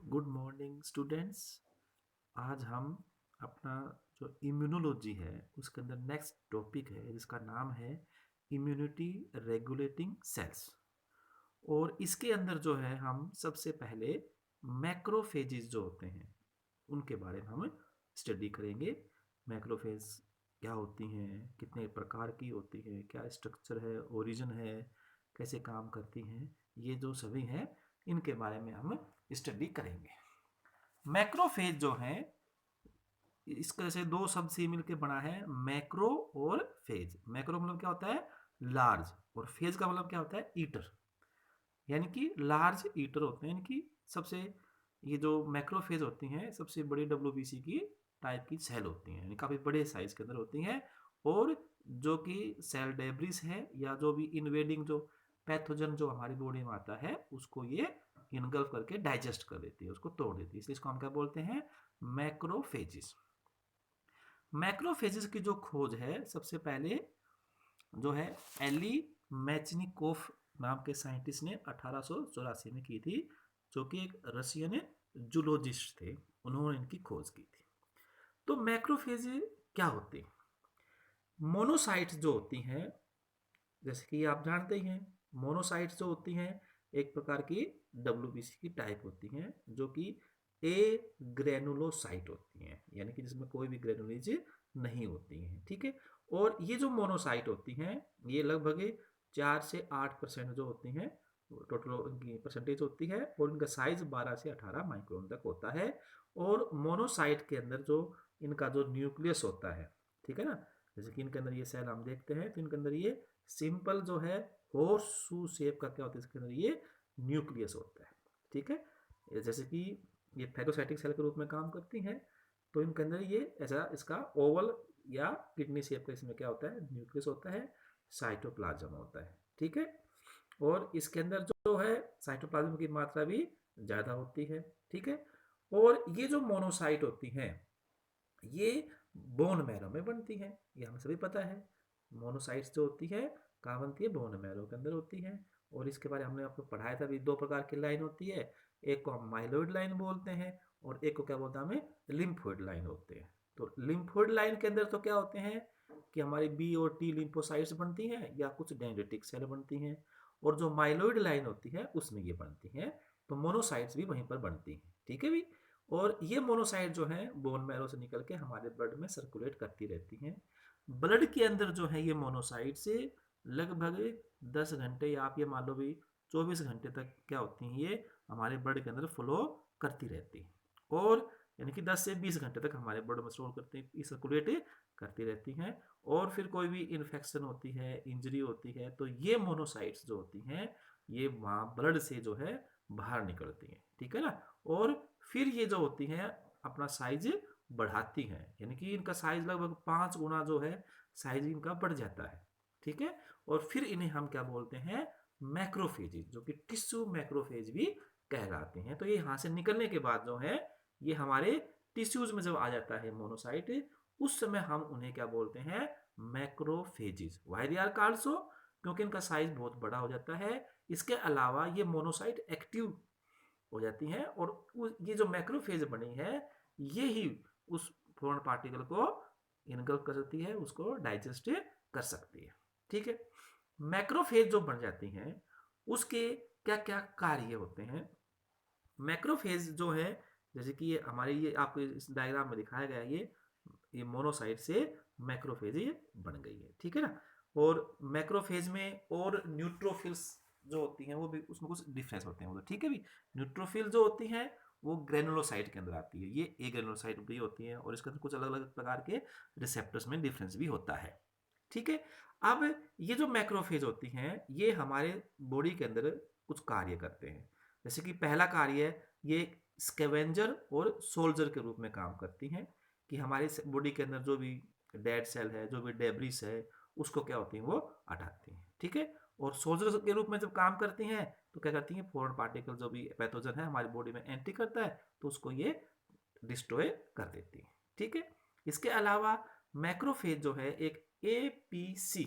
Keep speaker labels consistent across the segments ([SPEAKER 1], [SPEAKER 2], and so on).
[SPEAKER 1] Good morning students. आज हम अपना जो इम्यूनोलॉजी है उसके अंदर नेक्स्ट टॉपिक है जिसका नाम है इम्यूनिटी रेगुलेटिंग सेल्स। और इसके अंदर जो है हम सबसे पहले मैक्रोफेजेस जो होते हैं उनके बारे में हम स्टडी करेंगे। मैक्रोफेज क्या होती हैं, कितने प्रकार की होती हैं, क्या स्ट्रक्चर है, ओरिजिन है, कैसे काम करती हैं, ये जो सभी हैं इनके बारे में हम स्टडी करेंगे। मैक्रोफेज जो है इसका से दो शब्द से मिलकर बना है, मैक्रो और फेज। मैक्रो मतलब क्या होता है, लार्ज, और फेज का मतलब क्या होता है, ईटर। यानी कि लार्ज ईटर होते हैं, यानी कि सबसे ये जो मैक्रोफेज होती हैं सबसे बड़ी डब्ल्यूबीसी की टाइप की सेल होती हैं, यानी काफ़ी बड़े साइज के अंदर होती हैं। और जो कि सेल डेब्रिस है या जो भी इन्वेडिंग जो पैथोजन जो हमारी बॉडी में आता है उसको ये इनगल्फ करके डाइजेस्ट कर देती है, उसको तोड़ देती है, इसलिए इसको हम क्या बोलते हैं, मैक्रोफेजिस। मैक्रोफेजिस की जो खोज है सबसे पहले जो है एली मैचनिकोफ नाम के साइंटिस्ट ने 1884 में की थी, जो कि एक रशियन जूलॉजिस्ट थे, उन्होंने इनकी खोज की थी। तो मैक्रोफेज क्या होते हैं, मोनोसाइट्स जो होती हैं, जैसे कि आप जानते ही हैं, मोनोसाइट्स जो होती हैं एक प्रकार की डब्ल्यूबीसी की टाइप होती हैं, जो कि ए ग्रेनुलोसाइट होती हैं, यानी कि जिसमें कोई भी ग्रेनुलेज नहीं होती हैं। ठीक है। और ये जो मोनोसाइट होती हैं ये लगभग 4 से 8% जो होती हैं टोटल इनकी परसेंटेज होती है, और इनका साइज 12 से 18 माइक्रोन तक होता है। और मोनोसाइट के अंदर जो इनका जो न्यूक्लियस होता है, ठीक है ना, जैसे कि इनके अंदर ये सेल हम देखते हैं तो इनके अंदर ये सिंपल जो है हॉर्स शू शेप का क्या होता है, इसके अंदर ये न्यूक्लियस होता है। ठीक है। जैसे कि ये फैगोसाइटिक सेल के रूप में काम करती हैं, तो इनके अंदर ये ऐसा इसका ओवल या किडनी शेप का इसमें क्या होता है, न्यूक्लियस होता है, साइटोप्लाज्म होता है। ठीक है। और इसके अंदर जो है साइटोप्लाज्म की मात्रा भी ज़्यादा होती है। ठीक है। और ये जो मोनोसाइट होती हैं ये बोन मैरो में बनती हैं, ये हमें सभी पता है। मोनोसाइट्स जो होती है कहाँ बनती है, बोन मैरो के अंदर होती है। और इसके बारे में हमने आपको पढ़ाया था भी, दो प्रकार की लाइन होती है, एक को हम माइलोइड लाइन बोलते हैं और एक को क्या बोलते हैं, हमें लिम्फोइड लाइन होते हैं। तो लिम्फोइड लाइन के अंदर तो क्या होते हैं कि हमारी बी और टी लिम्फोसाइट्स बनती हैं या कुछ डेंड्रिटिक सेल बनती हैं, और जो माइलोइड लाइन होती है उसमें ये बनती हैं। तो मोनोसाइट्स भी वहीं पर बनती हैं। ठीक है भी। और ये मोनोसाइट जो है बोन मैरो से निकल के हमारे ब्लड में सर्कुलेट करती रहती हैं। ब्लड के अंदर जो है ये मोनोसाइट से लगभग 10 घंटे या आप ये मान लो भी 24 घंटे तक क्या होती हैं, ये हमारे ब्लड के अंदर फ्लो करती रहती हैं। और यानी कि 10 से 20 घंटे तक हमारे ब्लड में स्टोर करती सर्कुलेट करती रहती हैं। और फिर कोई भी इन्फेक्शन होती है, इंजरी होती है, तो ये मोनोसाइट्स जो होती हैं ये वहाँ ब्लड से जो है बाहर निकलती हैं। ठीक है ना। और फिर ये जो होती हैं अपना साइज बढ़ाती हैं, यानी कि इनका साइज लगभग 5 गुना जो है साइज इनका बढ़ जाता है। ठीक है। और फिर इन्हें हम क्या बोलते हैं, मैक्रोफेज, जो कि टिश्यू मैक्रोफेज भी कहलाते हैं। तो ये यहाँ से निकलने के बाद जो है ये हमारे टिश्यूज में जब आ जाता है मोनोसाइट, उस समय हम उन्हें क्या बोलते हैं, macrophages. Why they are called so, क्योंकि इनका साइज बहुत बड़ा हो जाता है। इसके अलावा ये मोनोसाइट एक्टिव हो जाती हैं, और ये जो मैक्रोफेज बनी है ये ही उस फॉरेन पार्टिकल को इनगल्फ कर सकती है, उसको डाइजेस्ट कर सकती है। ठीक है। मैक्रोफेज जो बन जाती हैं उसके क्या क्या कार्य होते हैं। मैक्रोफेज जो है, जैसे कि ये हमारी ये आपको इस डायग्राम में दिखाया गया है, ये मोनोसाइट से मैक्रोफेज ये बन गई है। ठीक है ना। और मैक्रोफेज में और न्यूट्रोफिल्स जो होती हैं वो भी उसमें कुछ डिफरेंस होते हैं। वो तो ठीक है भी, न्यूट्रोफिल जो होती हैं वो ग्रेनुलोसाइट के अंदर आती है, ये ए ग्रेनुलोसाइट भी होती है, और इसके अंदर कुछ अलग अलग प्रकार के रिसेप्टर्स में डिफरेंस भी होता है। ठीक है। अब ये जो मैक्रोफेज होती हैं ये हमारे बॉडी के अंदर कुछ कार्य करते हैं। जैसे कि पहला कार्य है, ये स्कैवेंजर और सोल्जर के रूप में काम करती हैं, कि हमारे बॉडी के अंदर जो भी डेड सेल है, जो भी डेब्रिस है, उसको क्या होती हैं, वो हटाती हैं। ठीक है। और सोल्जर के रूप में जब काम करती हैं तो क्या करती हैं, फॉरेन पार्टिकल जो भी पैथोजन है हमारी बॉडी में एंट्री करता है तो उसको ये डिस्ट्रॉय कर देती है। ठीक है। इसके अलावा मैक्रोफेज जो है एक एपीसी,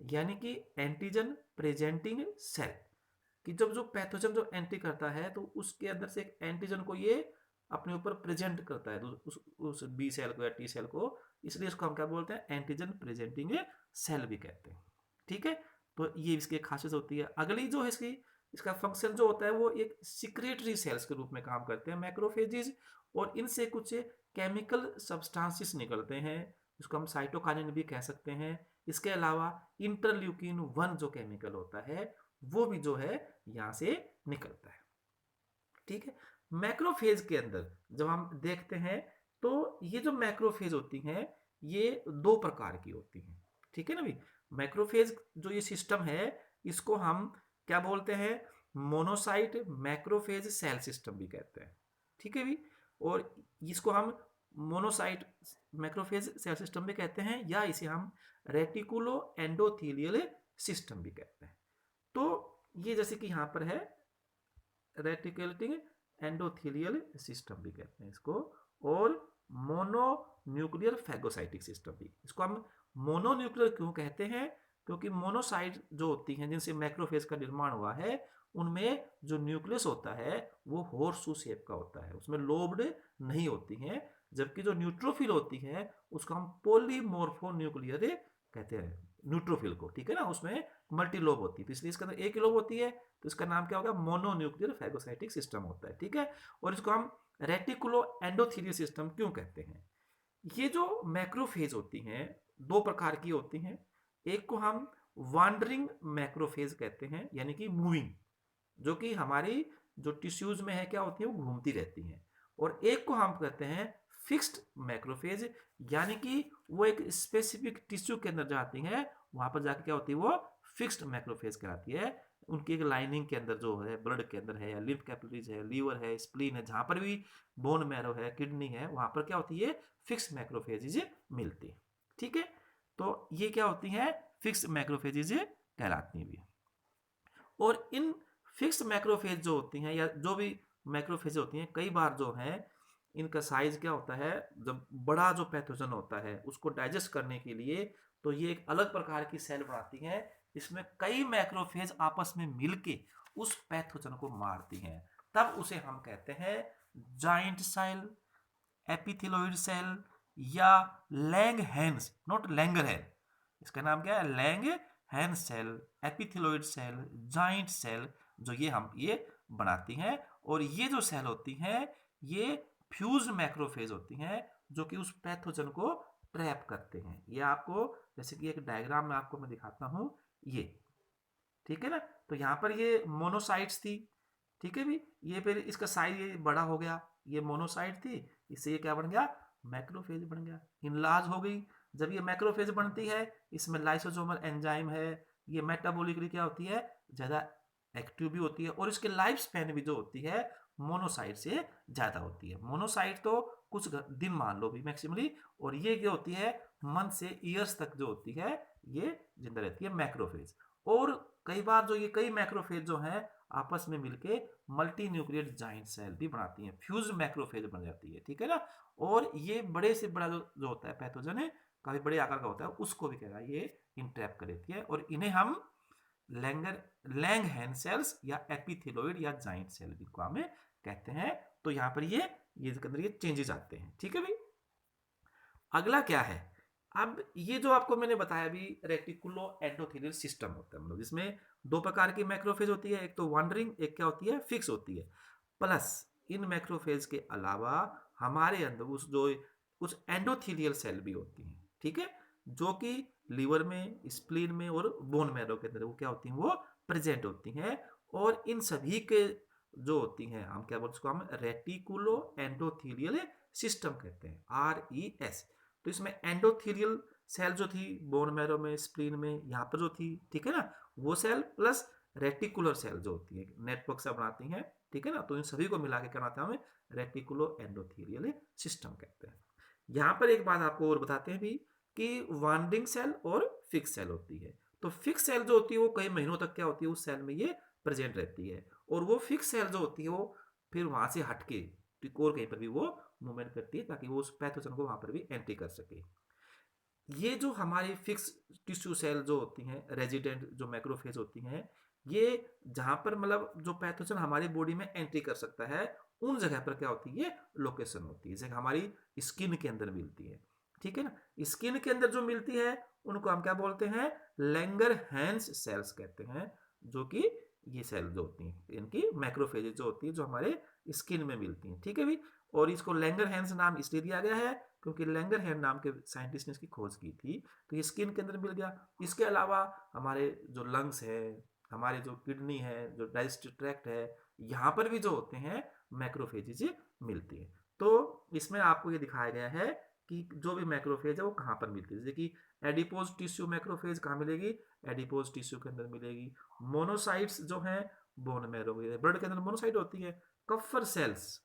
[SPEAKER 1] यानी कि एंटीजन प्रेजेंटिंग सेल कि जब जो पैथोजन जो एंट्री करता है तो उसके अंदर से एक एंटीजन को ये अपने ऊपर प्रेजेंट करता है उस बी सेल को या टी सेल को, इसलिए इसको हम क्या बोलते हैं, एंटीजन प्रेजेंटिंग सेल भी कहते हैं। ठीक है, तो ये इसकी खासियत होती है। अगली जो है इसका फंक्शन जो होता है वो एक सिक्रेटरी सेल्स के रूप में काम करते हैं मैक्रोफेजेज, और इनसे कुछ केमिकल सब्सटेंसेस निकलते हैं, इसको हम साइटोकाइनिन भी कह सकते हैं। इसके अलावा इंटरल्यूकिन 1 जो केमिकल होता है वो भी जो है यहाँ से निकलता है। ठीक है, मैक्रोफेज के अंदर जब हम देखते हैं तो ये जो मैक्रोफेज होती हैं ये 2 प्रकार की होती हैं। ठीक है ना भाई, मैक्रोफेज जो ये सिस्टम है इसको हम क्या बोलते हैं, मोनोसाइट मैक्रोफेज सेल सिस्टम भी कहते हैं। ठीक है भी, और इसको हम मोनोसाइट मैक्रोफेज सेल सिस्टम भी कहते हैं, या इसे हम रेटिकुलो एंडोथेलियल सिस्टम भी कहते हैं। तो ये जैसे कि यहाँ पर है रेटिकुलेटिंग एंडोथेलियल सिस्टम भी कहते हैं इसको, और मोनोन्यूक्लियर फैगोसाइटिक सिस्टम भी। इसको हम मोनोन्यूक्लियर क्यों कहते हैं, क्योंकि मोनोसाइट जो होती हैं जिनसे मैक्रोफेज का निर्माण हुआ है उनमें जो न्यूक्लियस होता है वो हॉर्सशू शेप का होता है, उसमें लोब्ड नहीं होती हैं, जबकि जो न्यूट्रोफिल होती है उसको हम पॉलीमोर्फोन्यूक्लियर कहते हैं, न्यूट्रोफिल को। ठीक है ना, उसमें मल्टी लोब होती है, तो इसलिए इसके अंदर एक ही लोब होती है, तो इसका नाम क्या होगा, मोनोन्यूक्लियर फैगोसाइटिक सिस्टम होता है। ठीक है, और इसको हम रेटिकुलो एंडोथेलियल सिस्टम क्यों कहते हैं। ये जो मैक्रोफेज होती हैं 2 प्रकार की होती हैं, एक को हम वांडरिंग मैक्रोफेज कहते हैं, यानी कि मूविंग, जो कि हमारी जो टिश्यूज में है क्या होती है वो घूमती रहती हैं, और एक को हम कहते हैं फिक्स्ड मैक्रोफेज, यानी कि वो एक स्पेसिफिक टिश्यू के अंदर जाती हैं, वहां पर जाके क्या होती है वो फिक्स्ड मैक्रोफेज कहलाती है। उनकी एक लाइनिंग के अंदर जो है ब्लड के अंदर है, या लिम्फ कैपिलरीज है, लीवर है, स्प्लीन है, जहां पर भी बोन मैरो है, किडनी है, वहां पर क्या होती है फिक्स्ड मैक्रोफेजेज मिलती है। ठीक है, तो ये क्या होती है फिक्स्ड मैक्रोफेजेज कहलाती हैं भी। और इन फिक्स्ड मैक्रोफेज जो होती हैं या जो भी मैक्रोफेज होती हैं, कई बार जो है इनका साइज क्या होता है, जब बड़ा जो पैथोजन होता है उसको डाइजेस्ट करने के लिए तो ये एक अलग प्रकार की सेल बनाती है, इसमें कई मैक्रोफेज आपस में मिलके उस पैथोजन को मारती हैं, तब उसे हम कहते हैं जाइंट सेल, एपिथेलोइड सेल, या लैंगहैंस, नॉट लैंगरहैंस, इसका नाम क्या है लैंगहैंस सेल, एपिथेलोइड सेल, जाइंट सेल, जो ये बनाती हैं। और ये जो सेल होती हैं ये फ्यूज मैक्रोफेज होती हैं, जो कि उस पैथोजन को ट्रैप करते हैं। ये आपको जैसे कि एक डायग्राम में आपको मैं दिखाता हूं ये, ठीक है ना, तो यहाँ पर ये मोनोसाइट्स थी। ठीक है भी, ये फिर इसका साइज ये बड़ा हो गया, ये मोनोसाइट थी, इससे ये क्या बन गया मैक्रोफेज बन गया, इनलार्ज हो गई। जब ये मैक्रोफेज बनती है इसमें लाइसोसोमल एंजाइम है, ये मेटाबॉलिकली क्या होती है ज़्यादा एक्टिव भी होती है, और इसके लाइफ स्पैन भी जो होती है मोनोसाइट से ज़्यादा होती है। मोनोसाइट तो कुछ दिन मान लो भी मैक्सिमली, और ये जो होती है मंथ से ईयर्स तक जो होती है ये जिंदा रहती है मैक्रोफेज। और कई बार जो ये कई मैक्रोफेज जो हैं आपस में मिलके मल्टी न्यूक्लियर जाइंट सेल भी बनाती हैं, फ्यूज मैक्रोफेज बन जाती है। ठीक है ना, और ये बड़े से बड़ा जो होता है पैथोजन है काफी बड़े आकार का होता है, उसको भी कह ये इंट्रैप कर देती है, और इन्हें हम लैंगहैंस सेल्स या एपिथेलोइड या जाइंट सेल भी को हमें कहते हैं। तो यहाँ पर ये इसके अंदर ये चेंजेस आते हैं। ठीक है भाई, अगला क्या है, अब ये जो आपको मैंने बताया अभी रेटिकुलो एंडोथेलियल सिस्टम होता है, मतलब जिसमें 2 प्रकार की मैक्रोफेज होती है, एक तो वांडरिंग, एक क्या होती है फिक्स होती है। प्लस इन मैक्रोफेज के अलावा हमारे अंदर उस जो कुछ एंडोथेलियल सेल भी होती हैं, ठीक है, जो कि लीवर में, स्प्लीन में और बोन मैरो के अंदर वो क्या होती हैं वो प्रेजेंट होती हैं। और इन सभी के जो होती हैं हम क्या बोलते हैं, उसको हम रेटिकुलो एंडोथेलियल सिस्टम कहते हैं, RES। तो इसमें एंडोथेलियल सेल जो थी बोन मैरो में, स्प्लीन में, यहाँ पर जो थी, ठीक है ना, वो सेल प्लस रेटिकुलर सेल जो होती है नेटवर्क से बनाती हैं। ठीक है ना, तो इन सभी को मिला के क्या बनाते हैं हमें रेटिकुलो एंडोथेलियल सिस्टम कहते हैं। यहाँ पर एक बात आपको और बताते हैं भी कि वांडरिंग सेल और फिक्स सेल होती है। तो फिक्स सेल जो होती है वो कई महीनों तक क्या होती है उस सेल में ये प्रेजेंट रहती है, और वो फिक्स सेल जो होती है वो फिर वहां से हटके और कहीं पर भी वो मूवमेंट करती है ताकि वो उस पैथोजन को वहां पर भी एंट्री कर सके। ये जो हमारी फिक्स टिश्यू सेल जो होती हैं रेजिडेंट जो मैक्रोफेज होती हैं, ये जहां पर मतलब जो पैथोजन हमारी बॉडी में एंट्री कर सकता है उन जगह पर क्या होती है, ये लोकेशन होती है, जैसे हमारी स्किन के अंदर मिलती है, ठीक है ना। स्किन के अंदर जो मिलती है उनको हम क्या बोलते हैं, लैंगरहैंस सेल्स कहते हैं, जो कि ये सेल जो होती हैं इनकी मैक्रोफेजेज जो होती है जो हमारे स्किन में मिलती हैं, ठीक है भी। और इसको लैंगरहैंस नाम इसलिए दिया गया है क्योंकि लैंगरहैंस नाम के साइंटिस्ट ने इसकी खोज की थी, तो ये स्किन के अंदर मिल गया। इसके अलावा हमारे जो लंग्स है, हमारे जो किडनी है, जो डाइजेस्टिव ट्रैक्ट है, यहाँ पर भी जो होते हैं मैक्रोफेजेज मिलती है। तो इसमें आपको ये दिखाया गया है कि जो भी मैक्रोफेज है वो कहाँ पर मिलती है, जैसे कि एडिपोज टिश्यू मैक्रोफेज कहाँ मिलेगी, एडिपोज टिश्यू के अंदर मिलेगी। मोनोसाइट्स जो है बोन मैरो में, ब्लड के अंदर मोनोसाइट होती है। कफर सेल्स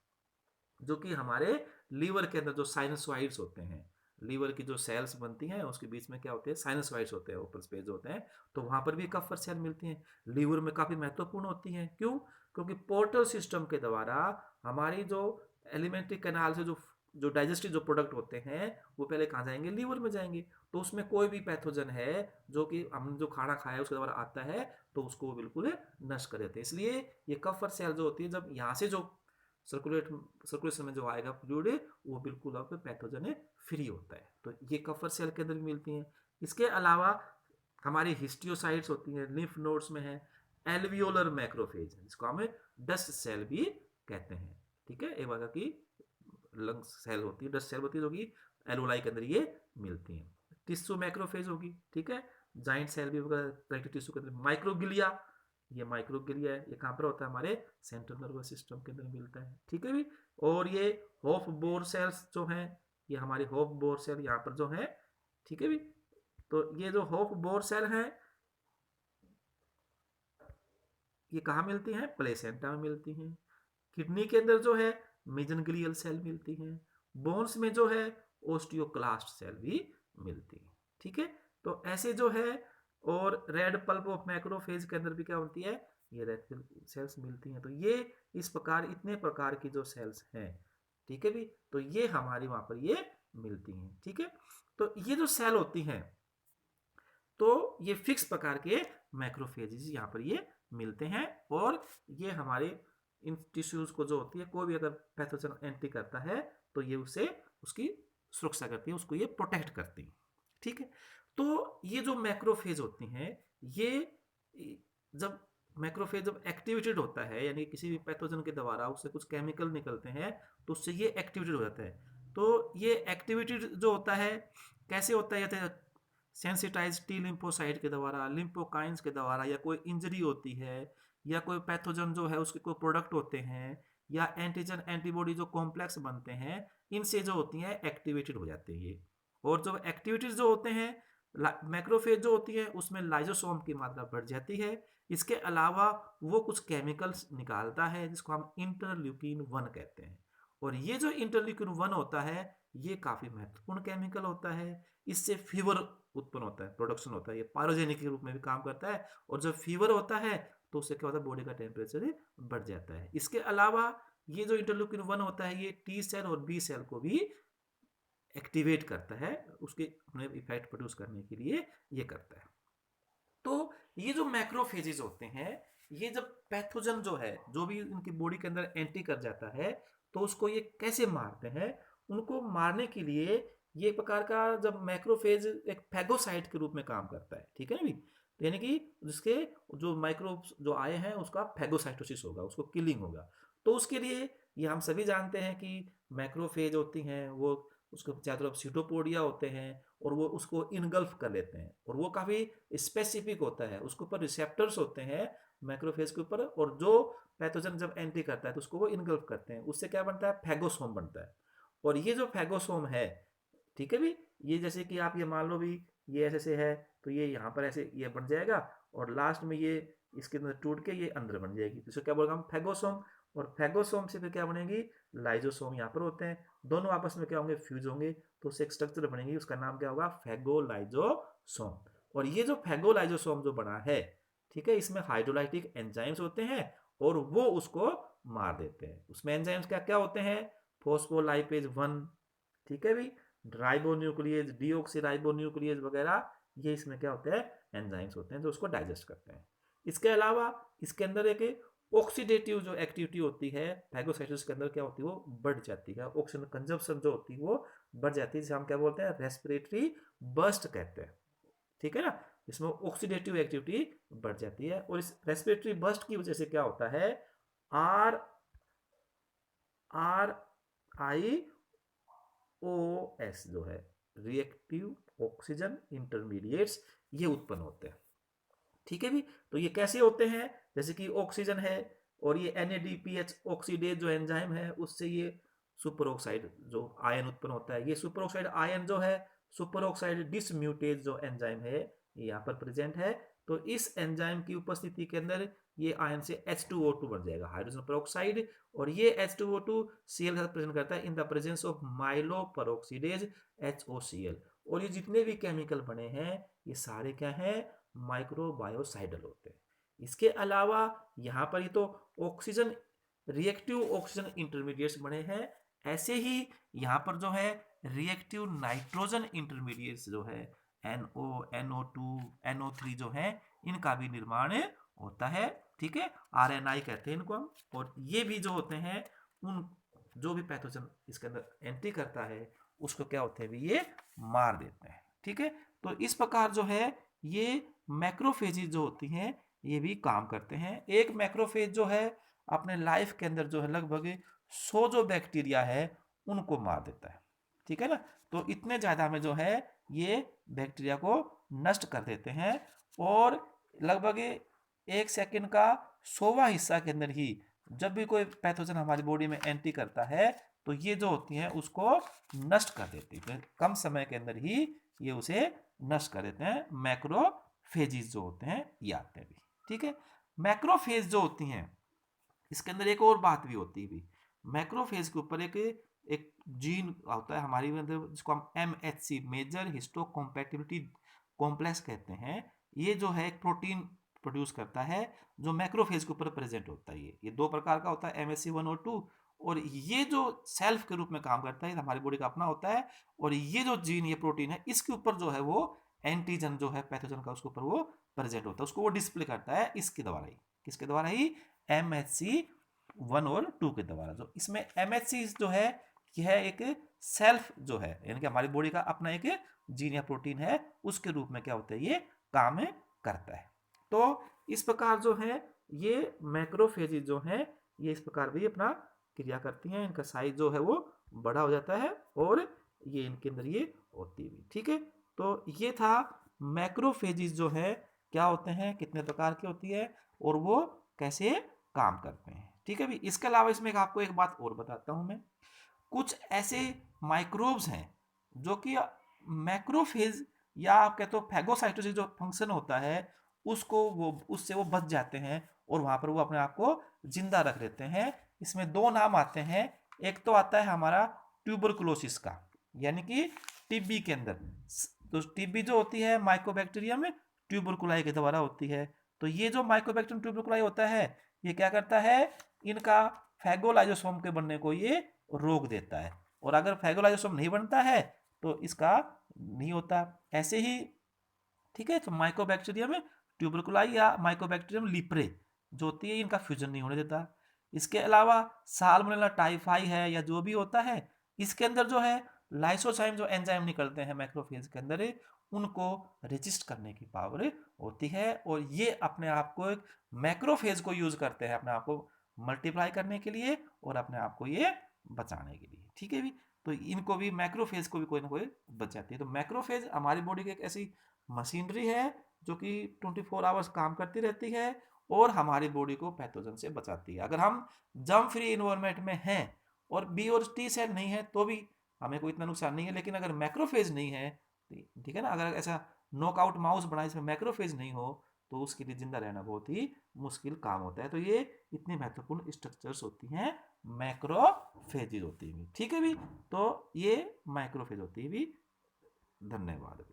[SPEAKER 1] जो कि हमारे लीवर के अंदर जो साइनसोइड्स होते हैं, लीवर की जो सेल्स बनती हैं उसके बीच में क्या होते हैं, साइनसोइड्स होते हैं, ऊपर स्पेस होते हैं, तो वहां पर भी कफर सेल मिलती हैं। लीवर में काफी महत्वपूर्ण होती हैं, क्यों, क्योंकि पोर्टल सिस्टम के द्वारा हमारी जो एलिमेंट्री कैनाल से जो डाइजेस्टिव जो प्रोडक्ट होते हैं वो पहले कहाँ जाएंगे, लीवर में जाएंगे। तो उसमें कोई भी पैथोजन है जो कि हम जो खाना खाया उसके द्वारा आता है तो उसको वो बिल्कुल नष्ट कर देते हैं। इसलिए ये कफर सेल जो होती है जब यहाँ से जो सर्कुलेशन में जो आएगा फ्लूइड वो बिल्कुल अब पैथोजन फ्री होता है, तो ये कफर सेल के अंदर मिलती हैं। इसके अलावा हमारी हिस्टियोसाइट्स होती हैं, लिम्फ नोड्स में है, एल्वियोलर मैक्रोफेज जिसको हम डस्ट सेल भी कहते हैं, ठीक है। एक बार की लंग सेल होती है, डस्ट सेल होती है जो कि एलोलाई के अंदर ये मिलती हैं। टिश्यू मैक्रोफेज होगी, ठीक है। जाइंट सेल भी होगा कनेक्टिव टिश्यू के अंदर। माइक्रोगिलिया, ये माइक्रोगिलिया है, ये कहाँ पर होता है, हमारे सेंट्रल नर्वस सिस्टम के अंदर मिलता है, ठीक है भी। और ये होफ बोर सेल्स जो हैं, ये हमारी होफ बोर सेल यहाँ पर जो है, ठीक है भी। तो ये जो होफ बोर सेल हैं ये कहाँ मिलती हैं, प्लेसेंटा में मिलती हैं। किडनी के अंदर जो है मेजनग्लियल सेल मिलती हैं। बोन्स में जो है ओस्टियोक्लास्ट सेल भी मिलती है, ठीक है। तो ऐसे जो है, और रेड पल्प ऑफ मैक्रोफेज के अंदर भी क्या होती है, ये रेड सेल्स मिलती हैं। तो ये इस प्रकार इतने प्रकार की जो सेल्स हैं, ठीक है भी, तो ये हमारी वहां पर ये मिलती हैं, ठीक है। तो ये जो सेल होती हैं तो ये फिक्स प्रकार के मैक्रोफेजेस यहाँ पर ये मिलते हैं, और ये हमारे इन टिश्यूज को जो होती है कोई भी अगर पैथोजन एंट्री करता है तो ये उसे उसकी सुरक्षा करती है, उसको ये प्रोटेक्ट करती है, ठीक है। तो ये जो मैक्रोफेज होती हैं ये जब मैक्रोफेज जब एक्टिवेटेड होता है, यानी किसी भी पैथोजन के द्वारा उससे कुछ केमिकल निकलते हैं तो उससे ये एक्टिवेटेड हो जाता है। तो ये एक्टिवेटेड जो होता है कैसे होता है, सेंसिटाइज टी लिम्फोसाइट के द्वारा, लिम्फोकाइंस के द्वारा, या कोई इंजरी होती है, या कोई पैथोजन जो है उसके कोई प्रोडक्ट होते हैं, या एंटीजन एंटीबॉडी जो कॉम्प्लेक्स बनते हैं, इनसे जो होती हैं एक्टिवेटेड हो जाते हैं ये। और जो एक्टिविटीज जो होते हैं मैक्रोफेज जो होती है उसमें लाइजोसोम की मात्रा बढ़ जाती है। इसके अलावा वो कुछ केमिकल्स निकालता है जिसको हम इंटरल्यूकिन 1 कहते हैं। और ये जो इंटरल्यूकिन 1 होता है ये काफ़ी महत्वपूर्ण केमिकल होता है। इससे फीवर उत्पन्न होता है, प्रोडक्शन होता है, ये पायरोजेनिक के रूप में भी काम करता है। और जब फीवर होता है तो उससे क्या होता है, बॉडी का टेम्परेचर बढ़ जाता है। इसके अलावा ये जो इंटरल्यूकिन 1 होता है ये टी सेल और बी सेल को भी एक्टिवेट करता है, उसके अपने इफेक्ट प्रोड्यूस करने के लिए ये करता है। तो ये जो मैक्रोफेजेस होते हैं ये जब पैथोजन जो है जो भी उनकी बॉडी के अंदर एंट्री कर जाता है तो उसको ये कैसे मारते हैं, उनको मारने के लिए ये प्रकार का जब मैक्रोफेज एक फैगोसाइट के रूप में काम करता है, ठीक है ना भी। तो यानी कि जिसके जो माइक्रोब्स जो आए हैं उसका फैगोसाइटोसिस होगा, उसको किलिंग होगा। तो उसके लिए ये हम सभी जानते हैं कि मैक्रोफेज होती हैं वो उसके चारों तरफ सीटोपोडिया होते हैं और वो उसको इनगल्फ कर लेते हैं, और वो काफ़ी स्पेसिफिक होता है, उसके ऊपर रिसेप्टर्स होते हैं मैक्रोफेज के ऊपर, और जो पैथोजन जब एंट्री करता है तो उसको वो इनगल्फ करते हैं, उससे क्या बनता है, फैगोसोम बनता है। और ये जो फैगोसोम है, ठीक है भी, ये जैसे कि आप ये मान लो भी ये ऐसे से है तो ये यहाँ पर ऐसे ये बन जाएगा, और लास्ट में ये इसके अंदर टूट के ये अंदर बन जाएगी, तो इसको क्या बोलेगा हम, फैगोसोम। और फैगोसोम से फिर क्या बनेगी, लाइजोसोम यहाँ पर होते हैं, दोनों आपस में क्या होंगे, फ्यूज होंगे, तो उससे एक स्ट्रक्चर बनेगी, उसका नाम क्या होगा, फैगोलाइजोसोम। और ये जो फैगोलाइजोसोम जो बना है, ठीक है, इसमें हाइड्रोलाइटिक एंजाइम्स होते हैं और वो उसको मार देते हैं। उसमें एंजाइम्स क्या क्या होते हैं, फोस्फोलाइपेज 1, ठीक है भी, राइबोन्यूक्लियेज, डीऑक्सी राइबोन्यूक्लियेज वगैरह, ये इसमें क्या होते हैं, एंजाइम्स होते हैं जो उसको डाइजेस्ट करते हैं। इसके अलावा इसके अंदर एक ऑक्सीडेटिव जो एक्टिविटी होती है फैगोसाइटोसिस के अंदर क्या होती है, वो बढ़ जाती है, ऑक्सीजन कंजप्शन जो होती है वो बढ़ जाती है, जिसे हम क्या बोलते हैं, रेस्पिरेटरी बर्स्ट कहते हैं। ठीक है ना, इसमें ऑक्सीडेटिव एक्टिविटी बढ़ जाती है, और इस रेस्पिरेटरी बर्स्ट की वजह से क्या होता है, R R I O S जो है, रिएक्टिव ऑक्सीजन इंटरमीडिएट्स, ये उत्पन्न होते हैं। ठीक है भी, तो ये कैसे होते हैं, जैसे कि ऑक्सीजन है और ये NADPH ऑक्सीडेज जो एंजाइम है उससे ये सुपर ऑक्साइड जो आयन उत्पन्न होता है, ये सुपर ऑक्साइड आयन जो है, सुपर ऑक्साइड डिसम्यूटेज जो एंजाइम है ये यहाँ पर प्रेजेंट है। तो इस एंजाइम की उपस्थिति के अंदर ये आयन से H2O2 बन जाएगा, हाइड्रोजन पेरोक्साइड, और ये H2O2 Cl का प्रेजेंट करता है in the presence of myeloperoxidase HOCl। और ये जितने भी केमिकल बने हैं ये सारे क्या हैं, माइक्रोबायोसाइडल होते हैं। इसके अलावा यहाँ पर ये तो ऑक्सीजन रिएक्टिव ऑक्सीजन इंटरमीडिएट्स बने हैं, ऐसे ही यहाँ पर जो है रिएक्टिव नाइट्रोजन इंटरमीडिएट्स जो है NO, NO2, NO3 जो है इनका भी निर्माण होता है। ठीक है, RNI कहते हैं इनको हम, और ये भी जो होते हैं उन जो भी पैथोजन इसके अंदर एंट्री करता है उसको क्या होते हैं भी ये मार देते हैं। ठीक है, तो इस प्रकार जो है ये मैक्रोफेजेज जो होती हैं ये भी काम करते हैं। एक मैक्रोफेज जो है अपने लाइफ के अंदर जो है लगभग 100 जो बैक्टीरिया है उनको मार देता है। ठीक है ना, तो इतने ज़्यादा में जो है ये बैक्टीरिया को नष्ट कर देते हैं, और लगभग 1 सेकंड का 100वां हिस्सा के अंदर ही जब भी कोई पैथोजन हमारी बॉडी में एंट्री करता है तो ये जो होती हैं उसको नष्ट कर देती है, तो कम समय के अंदर ही ये उसे नष्ट कर देते हैं। मैक्रोफेजेस जो होते हैं ये आते हैं भी। ठीक है, मैक्रोफेज जो होती हैं इसके अंदर एक और बात भी होती है भी, मैक्रोफेज के ऊपर एक जीन होता है हमारी अंदर जिसको हम MHC major histocompatibility complex कहते हैं। ये जो है एक प्रोटीन प्रोड्यूस करता है जो मैक्रोफेज के ऊपर प्रेजेंट होता है। ये 2 प्रकार का होता है, MHC1 और 2, और ये जो सेल्फ के रूप में काम करता है, हमारी बॉडी का अपना होता है, और ये जो जीन ये प्रोटीन है इसके ऊपर जो है वो एंटीजन जो है पैथोजन का उसके ऊपर वो प्रेजेंट होता है, उसको वो डिस्प्ले करता है इसके द्वारा ही, किसके द्वारा ही, MHC1 और 2 के द्वारा। जो इसमें MHC जो है यह एक सेल्फ जो है यानी कि हमारी बॉडी का अपना एक जीन या प्रोटीन है उसके रूप में क्या होता है ये काम करता है। तो इस प्रकार जो है ये मैक्रोफेजेज जो है ये इस प्रकार भी अपना क्रिया करती हैं, इनका साइज जो है वो बड़ा हो जाता है और ये इनके अंदर ये होती है। ठीक है, तो ये था मैक्रोफेजेज जो है क्या होते हैं, कितने प्रकार की होती है और वो कैसे काम करते हैं। ठीक है भी, इसके अलावा इसमें आपको एक बात और बताता हूं मैं, कुछ ऐसे माइक्रोब्स हैं जो कि मैक्रोफेज या आप कहते हो फैगोसाइटोसिस जो फंक्शन होता है उसको वो उससे वो बच जाते हैं और वहां पर वो अपने आप को जिंदा रख लेते हैं। इसमें 2 नाम आते हैं, एक तो आता है हमारा ट्यूबरकुलोसिस का, यानी कि टीबी के अंदर, तो टीबी जो होती है माइकोबैक्टीरियम ट्यूबरकुलाई के द्वारा होती है। तो ये जो माइकोबैक्टीरियम ट्यूबरकुलाई होता है ये क्या करता है, इनका फैगोलाइजोसोम के बनने को ये रोक देता है, और अगर फैगोलाइजोसोम नहीं बनता है तो इसका नहीं होता। ऐसे ही ठीक है, तो माइकोबैक्टीरियम ट्यूबरकुलाई या माइकोबैक्टीरियम लिप्रे जो होती है इनका फ्यूजन नहीं होने देता। इसके अलावा साल्मोनेला टाइफाई है या जो भी होता है इसके अंदर जो है लाइसोजाइम जो एंजाइम निकलते हैं मैक्रोफेज के अंदर उनको रजिस्ट करने की पावर होती है, और ये अपने आप को एक मैक्रोफेज को यूज करते हैं अपने आप को मल्टीप्लाई करने के लिए और अपने आप को ये बचाने के लिए। ठीक है भी, तो इनको भी मैक्रोफेज को भी कोई ना कोई बचाती है। तो मैक्रोफेज हमारी बॉडी की एक ऐसी मशीनरी है जो कि 24 आवर्स काम करती रहती है और हमारी बॉडी को पैथोजन से बचाती है। अगर हम जर्म फ्री इन्वायरमेंट में हैं और बी और टी सेल नहीं है तो भी हमें कोई इतना नुकसान नहीं है, लेकिन अगर मैक्रोफेज नहीं है, ठीक है ना, अगर ऐसा नॉकआउट माउस बना इसमें मैक्रोफेज नहीं हो तो उसके लिए जिंदा रहना बहुत ही मुश्किल काम होता है। तो ये इतनी महत्वपूर्ण स्ट्रक्चर्स होती हैं, मैक्रोफेजेज होती है। ठीक है भी, तो ये माइक्रोफेज होती है भी। धन्यवाद।